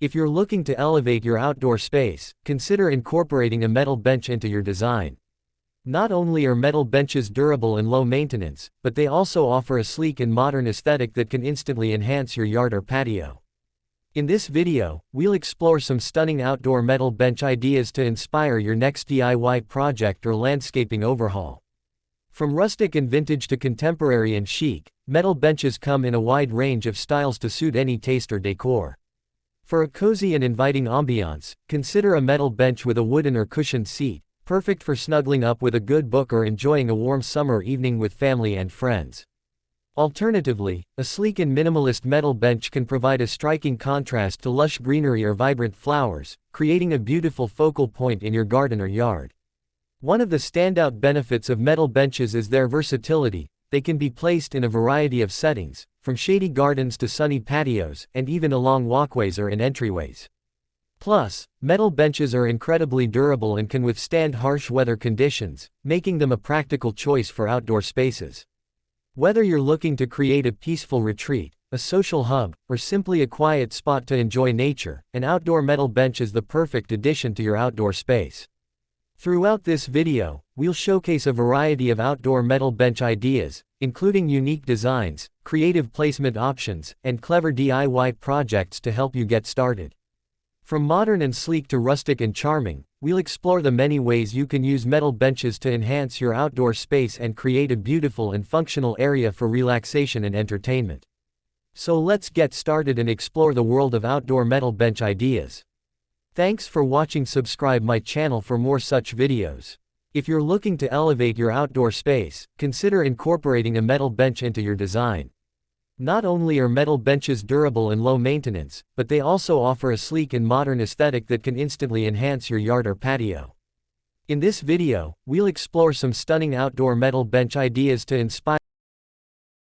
If you're looking to elevate your outdoor space, consider incorporating a metal bench into your design. Not only are metal benches durable and low maintenance, but they also offer a sleek and modern aesthetic that can instantly enhance your yard or patio. In this video, we'll explore some stunning outdoor metal bench ideas to inspire your next DIY project or landscaping overhaul. From rustic and vintage to contemporary and chic, metal benches come in a wide range of styles to suit any taste or decor. For a cozy and inviting ambiance, consider a metal bench with a wooden or cushioned seat, perfect for snuggling up with a good book or enjoying a warm summer evening with family and friends. Alternatively, a sleek and minimalist metal bench can provide a striking contrast to lush greenery or vibrant flowers, creating a beautiful focal point in your garden or yard. One of the standout benefits of metal benches is their versatility. They can be placed in a variety of settings, from shady gardens to sunny patios, and even along walkways or in entryways. Plus, metal benches are incredibly durable and can withstand harsh weather conditions, making them a practical choice for outdoor spaces. Whether you're looking to create a peaceful retreat, a social hub, or simply a quiet spot to enjoy nature, an outdoor metal bench is the perfect addition to your outdoor space. Throughout this video, we'll showcase a variety of outdoor metal bench ideas, including unique designs, creative placement options, and clever DIY projects to help you get started. From modern and sleek to rustic and charming, we'll explore the many ways you can use metal benches to enhance your outdoor space and create a beautiful and functional area for relaxation and entertainment. So let's get started and explore the world of outdoor metal bench ideas. Thanks for watching. Subscribe my channel for more such videos. If you're looking to elevate your outdoor space, consider incorporating a metal bench into your design. Not only are metal benches durable and low maintenance, but they also offer a sleek and modern aesthetic that can instantly enhance your yard or patio. In this video, we'll explore some stunning outdoor metal bench ideas to inspire